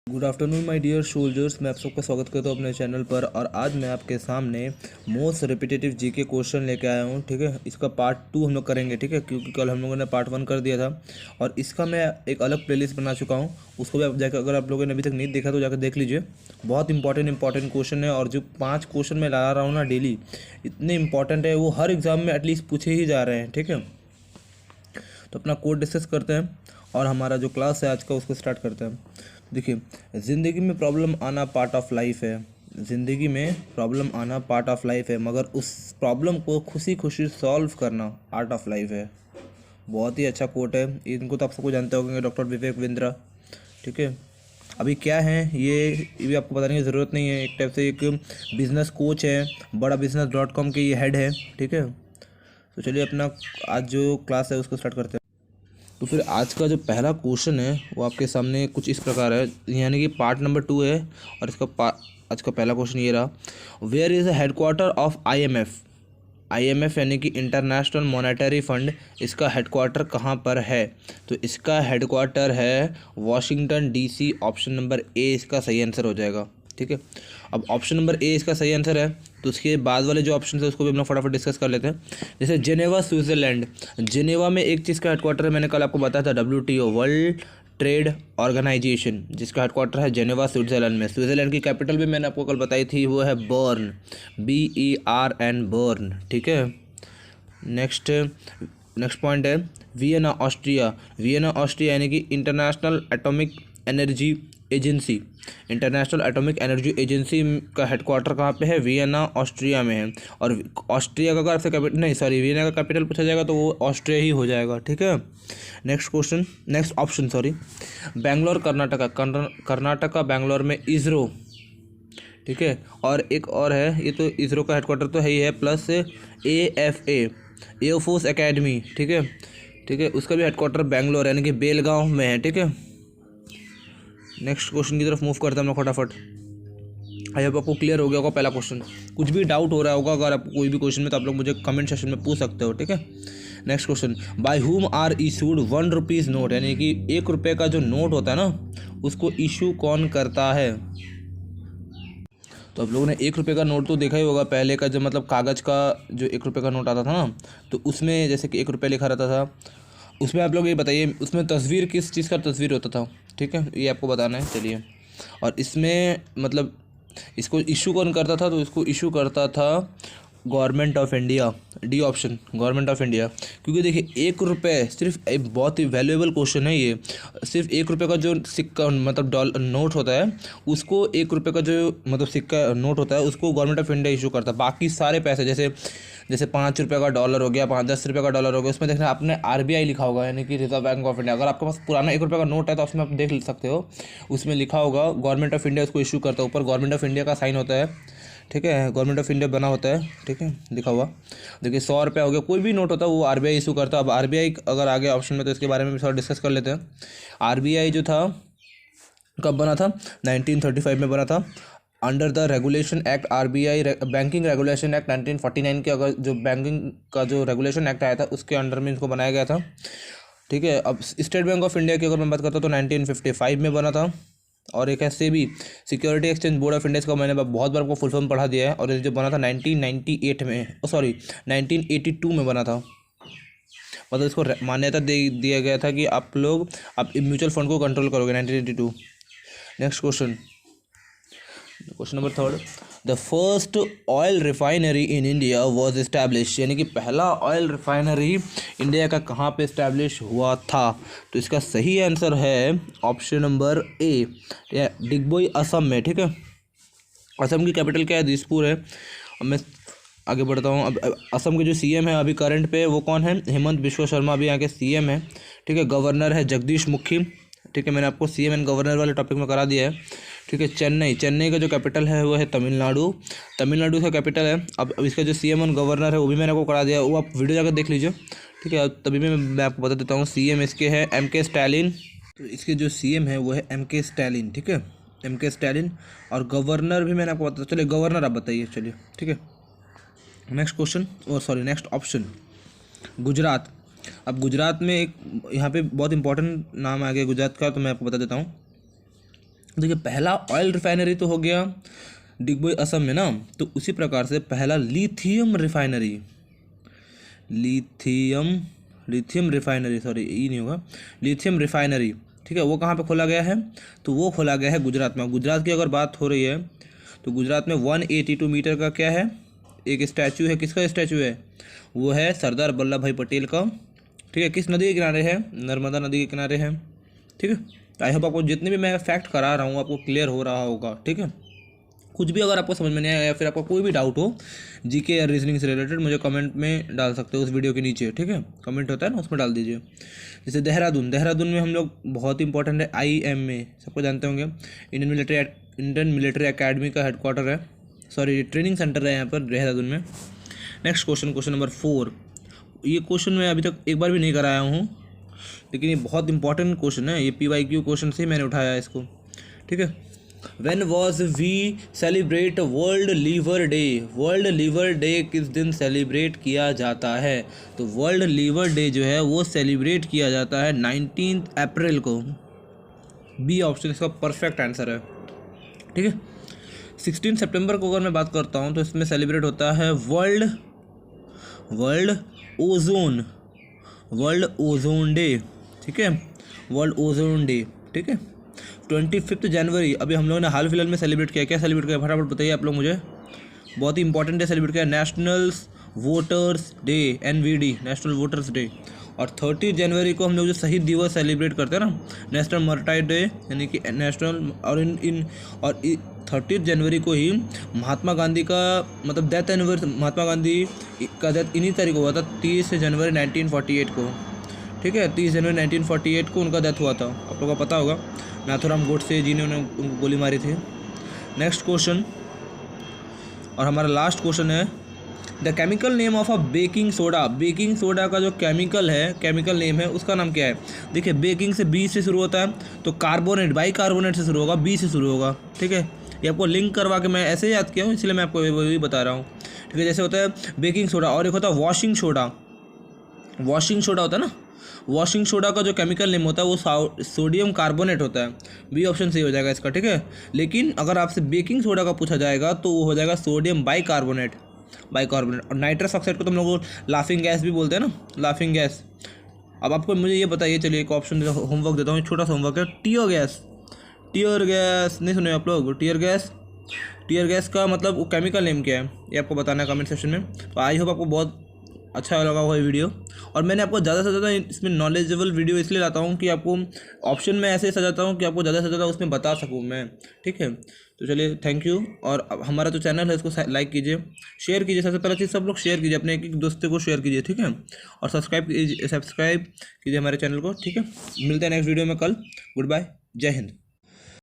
Good afternoon my dear soldiers. मैं आप सबका स्वागत करता हूँ अपने चैनल पर। और आज मैं आपके सामने मोस्ट रिपीटेटिव जीके क्वेश्चन लेके आया हूँ। ठीक है, इसका पार्ट 2 हम लोग करेंगे। ठीक है, क्योंकि कल हम लोगों ने पार्ट 1 कर दिया था और इसका मैं एक अलग प्लेलिस्ट बना चुका हूँ। उसको भी आप जाकर, अगर आप लोगों ने अभी तक नहीं देखा तो जाकर देख लीजिए। बहुत इंपॉर्टेंट क्वेश्चन है और जो 5 क्वेश्चन मैं ला रहा हूँ ना डेली, इतने इंपॉर्टेंट है, वो हर एग्जाम में एटलीस्ट पूछे ही जा रहे हैं। ठीक है, तो अपना कोड डिस्कस करते हैं और हमारा जो क्लास है आज का उसको स्टार्ट करते हैं। देखिए, ज़िंदगी में प्रॉब्लम आना पार्ट ऑफ लाइफ है। ज़िंदगी में प्रॉब्लम आना पार्ट ऑफ लाइफ है, मगर उस प्रॉब्लम को खुशी खुशी सॉल्व करना आर्ट ऑफ लाइफ है। बहुत ही अच्छा कोट है। इनको तो आप सबको जानते होंगे, डॉक्टर विवेक बिंद्रा। ठीक है, अभी क्या है ये भी आपको बताने की ज़रूरत नहीं है। एक टाइप से एक बिजनेस कोच है, बड़ा business.com के ये हेड है। ठीक है, तो चलिए अपना आज जो क्लास है उसको स्टार्ट करते हैं। तो फिर आज का जो पहला क्वेश्चन है वो आपके सामने कुछ इस प्रकार है, यानी कि पार्ट नंबर 2 है और इसका आज का पहला क्वेश्चन ये रहा, where is the headquarter of IMF। IMF यानी कि इंटरनेशनल मॉनेटरी फंड, इसका हेडक्वार्टर कहाँ पर है? तो इसका हेडक्वार्टर है Washington DC। Option number A इसका सही आंसर हो जाएगा। ठीक है, अब ऑप्शन नंबर ए इसका सही आंसर है, तो उसके बाद वाले जो ऑप्शन है उसको भी हम लोग फटाफट डिस्कस कर लेते हैं। जैसे जेनेवा स्विट्ज़रलैंड, जेनेवा में एक चीज़ का हेडक्वार्टर है, मैंने कल आपको बताया था, WTO वर्ल्ड ट्रेड ऑर्गेनाइजेशन, जिसका हेडक्वार्टर है जेनेवा स्विट्ज़रलैंड में। स्विट्ज़रलैंड की कैपिटल भी मैंने आपको कल बताई थी, वो है बर्न, BERN, बर्न। ठीक है, नेक्स्ट नेक्स्ट पॉइंट है वियना ऑस्ट्रिया। वियना ऑस्ट्रिया यानी कि international atomic energy agency, international atomic energy agency का हेडक्वार्टर कहाँ पे है? वियना ऑस्ट्रिया में है। और ऑस्ट्रिया का अगर आपसे कैपिटल नहीं, सॉरी, वियना का कैपिटल पूछा जाएगा तो वो ऑस्ट्रिया ही हो जाएगा। ठीक है, next option, sorry, Bangalore Karnataka, Karnataka Bangalore में इसरो। ठीक है, और एक और है, ये तो इसरो का हेडक्वार्टर तो है ही है, प्लस AFA, एयरफोर्स एकेडमी। ठीक है, ठीक है, उसका भी हेडक्वार्टर बेंगलोर यानी कि बेलगांव में है। ठीक है, नेक्स्ट क्वेश्चन की तरफ मूव करते हैं हम लोग फटाफट। आई होप आपको क्लियर हो गया होगा पहला क्वेश्चन। कुछ भी डाउट हो रहा होगा अगर आपको कोई भी क्वेश्चन में, तो आप लोग मुझे कमेंट सेक्शन में पूछ सकते हो। ठीक है, next question, by whom are issued ₹1 note, यानी कि 1 रुपये का जो नोट होता है ना, उसको इशू कौन करता है? तो आप लोगों ने 1 रुपये का नोट तो देखा ही होगा पहले का, जब मतलब कागज़ का जो 1 रुपये का नोट आता था ना, तो उसमें जैसे कि 1 रुपये लिखा रहता था, उसमें आप लोग ये बताइए उसमें तस्वीर किस चीज़ का तस्वीर होता था? ठीक है, ये आपको बताना है। चलिए, और इसमें मतलब इसको इशू कौन करता था? तो इसको इशू करता था government of India. D option, government of India. क्योंकि देखिए 1 रुपये सिर्फ एक बहुत ही वैल्यूएबल क्वेश्चन है ये। सिर्फ 1 रुपये का जो सिक्का मतलब नोट होता है, उसको 1 रुपये का जो मतलब सिक्का नोट होता है उसको गवर्नमेंट ऑफ इंडिया इशू करता है। बाकी सारे पैसे जैसे 5 रुपये का डॉलर हो गया, 10 रुपये का डॉलर हो गया, उसमें देखना आपने RBI लिखा होगा, यानी कि रिजर्व बैंक ऑफ इंडिया। अगर आपके पास पुराना 1 रुपये का नोट है तो उसमें आप देख सकते हो, उसमें लिखा होगा गवर्नमेंट ऑफ इंडिया उसको इशू करता है। ऊपर गवर्नमेंट ऑफ इंडिया का साइन होता है। ठीक है, गवर्नमेंट ऑफ इंडिया बना होता है। ठीक है, लिखा हुआ। देखिए 100 रुपये हो गया, कोई भी नोट होता है वो RBI इशू करता है। अब RBI अगर आगे ऑप्शन में, तो इसके बारे में भी थोड़ा डिस्कस कर लेते हैं। RBI जो था कब बना था? 1935 में बना था, under the regulation act RBI, banking regulation act 1949 के, अगर जो बैंकिंग का जो रेगुलेशन एक्ट आया था उसके अंडर में इसको बनाया गया था। ठीक है, अब स्टेट बैंक ऑफ इंडिया की अगर मैं बात करता हूँ तो 1955 में बना था। और एक है SEBI, security exchange board of India, का मैंने बहुत बार आपको फुल फॉर्म पढ़ा दिया है। और ये जो बना था 1998 में, सॉरी 1982 में बना था। मतलब इसको मान्यता दिया गया था कि आप म्यूचुअल फंड को कंट्रोल करोगे, 1982। Next question number 3, the first oil refinery in India was establish, यानी कि पहला ऑयल रिफाइनरी इंडिया का कहाँ पे इस्टेब्लिश हुआ था? तो इसका सही आंसर है ऑप्शन नंबर ए, डिगबोई, असम में। ठीक है, असम की कैपिटल क्या है? दिसपुर है। अब मैं आगे बढ़ता हूँ। अब असम के जो CM है अभी करंट पे, वो कौन है? हेमंत बिश्वा शर्मा अभी यहाँ के CM है। ठीक है, गवर्नर है जगदीश मुखी। ठीक है, मैंने आपको CM एंड गवर्नर वाले टॉपिक में करा दिया है। ठीक है, चेन्नई का जो कैपिटल है वो है तमिलनाडु, तमिलनाडु का कैपिटल है। अब इसका जो CM एंड गवर्नर है वो भी मैंने आपको करा दिया है, वो आप वीडियो जाकर देख लीजिए। ठीक है, तभी भी मैं आपको बता देता हूँ। CM इसके है MK स्टैलिन, तो इसके जो CM है वो है MK स्टैलिन। ठीक है, MK स्टैलिन। और गवर्नर भी मैंने आपको बता, चलिए गवर्नर आप बताइए। चलिए, ठीक है, next question, next option, Gujarat. अब गुजरात में एक यहाँ पे बहुत इंपॉर्टेंट नाम आ गया गुजरात का, तो मैं आपको बता देता हूँ। देखिए पहला ऑयल रिफाइनरी तो हो गया डिगबोई असम में ना, तो उसी प्रकार से पहला lithium refinery, lithium refinery, sorry ये नहीं होगा, लिथियम रिफाइनरी, ठीक है, वो कहाँ पे खोला गया है? तो वो खोला गया है गुजरात में। गुजरात की अगर बात हो रही है तो गुजरात में 182 मीटर का क्या है, एक स्टैचू है। किसका स्टैचू है? वो है सरदार वल्लभ भाई पटेल का, ठीक है। किस नदी के किनारे है? नर्मदा नदी के किनारे है, ठीक है। आई होप आपको जितने भी मैं फैक्ट करा रहा हूँ आपको क्लियर हो रहा होगा, ठीक है। कुछ भी अगर आपको समझ में नहीं आया या फिर आपको कोई भी डाउट हो जीके या रीजनिंग से रिलेटेड, मुझे कमेंट में डाल सकते हो उस वीडियो के नीचे, ठीक है। कमेंट होता है ना, उसमें डाल दीजिए। जैसे देहरादून में हम लोग बहुत इंपॉर्टेंट है, IMA सबको जानते होंगे, इंडियन मिलिट्री एकेडमी का हेडक्वार्टर है, सॉरी ट्रेनिंग सेंटर है यहाँ पर देहरादून में। Next question number 4। ये क्वेश्चन मैं अभी तक एक बार भी नहीं कराया हूँ, लेकिन ये बहुत इंपॉर्टेंट क्वेश्चन है, ये PYQ क्वेश्चन से ही मैंने उठाया है इसको, ठीक है। When was we celebrate world liver day? World liver day किस दिन सेलिब्रेट किया जाता है? तो वर्ल्ड लीवर डे जो है वो सेलिब्रेट किया जाता है 19 अप्रैल को। बी ऑप्शन इसका परफेक्ट आंसर है, ठीक है। 16 सितंबर को अगर मैं बात करता हूँ तो इसमें सेलिब्रेट होता है वर्ल्ड ओजोन डे, ठीक है, वर्ल्ड ओजोन डे, ठीक है। 25 जनवरी अभी हम लोगों ने हाल फिलहाल में सेलिब्रेट किया। क्या सेलिब्रेट किया फटाफट बताइए आप लोग मुझे। बहुत ही इंपॉर्टेंट डे सेलिब्रेट किया, national voters day, NVD, national voters day. और 30 जनवरी को हम लोग जो शहीद दिवस सेलिब्रेट करते हैं ना, नेशनल मर्टाइर डे, यानी कि नेशनल, और 30 जनवरी को ही महात्मा गांधी का मतलब डेथ एनिवर्सरी, महात्मा गांधी का डेथ इन्हीं तारीख को हुआ था, 30 जनवरी 1948 को, ठीक है। 30 जनवरी 1948 को उनका डेथ हुआ था, आप लोगों को पता होगा, नाथूराम गोडसे जी ने उनको गोली मारी थी। नेक्स्ट क्वेश्चन और हमारा लास्ट क्वेश्चन है, the chemical name of a baking soda. Baking soda का जो केमिकल नेम है उसका नाम क्या है? देखिए बेकिंग से B से शुरू होता है, तो कार्बोनेट, बाइकार्बोनेट से शुरू होगा, B से शुरू होगा, ठीक है। ये आपको लिंक करवा के मैं ऐसे याद किया हूँ, इसलिए मैं आपको वही बता रहा हूँ, ठीक है। जैसे होता है बेकिंग सोडा, और एक होता है वॉशिंग सोडा होता है ना, वॉशिंग सोडा का जो केमिकल नेम होता है वो सोडियम कार्बोनेट होता है। बी ऑप्शन सही हो जाएगा इसका, ठीक है। लेकिन अगर आपसे बेकिंग सोडा का पूछा जाएगा तो वो हो जाएगा सोडियम बाइकार्बोनेट। और नाइट्रस ऑक्साइड को तो हम लोग लाफिंग गैस भी बोलते हैं ना, लाफिंग गैस। अब आपको मुझे ये बताइए, चलिए एक ऑप्शन होमवर्क देता हूँ, छोटा सा होमवर्क है, टीयर गैस नहीं सुने आप लोग? टीयर गैस का मतलब वो केमिकल नेम क्या है ये आपको बताना है कमेंट सेक्शन में। तो आई होप आपको बहुत अच्छा लगा हुआ वीडियो, और मैंने आपको ज़्यादा से ज़्यादा इसमें नॉलेजेबल वीडियो इसलिए लाता हूँ कि आपको ऑप्शन में ऐसे सजाता हूँ कि आपको ज़्यादा से ज़्यादा उसमें बता सकूँ मैं, ठीक है। तो चलिए थैंक यू, और हमारा जो चैनल है उसको लाइक कीजिए, शेयर कीजिए, सबसे पहले चीज़ सब लोग शेयर कीजिए, अपने एक दोस्तों को शेयर कीजिए, ठीक है। और सब्सक्राइब कीजिए हमारे चैनल को, ठीक है। मिलते हैं नेक्स्ट वीडियो में कल। गुड बाय, जय हिंद।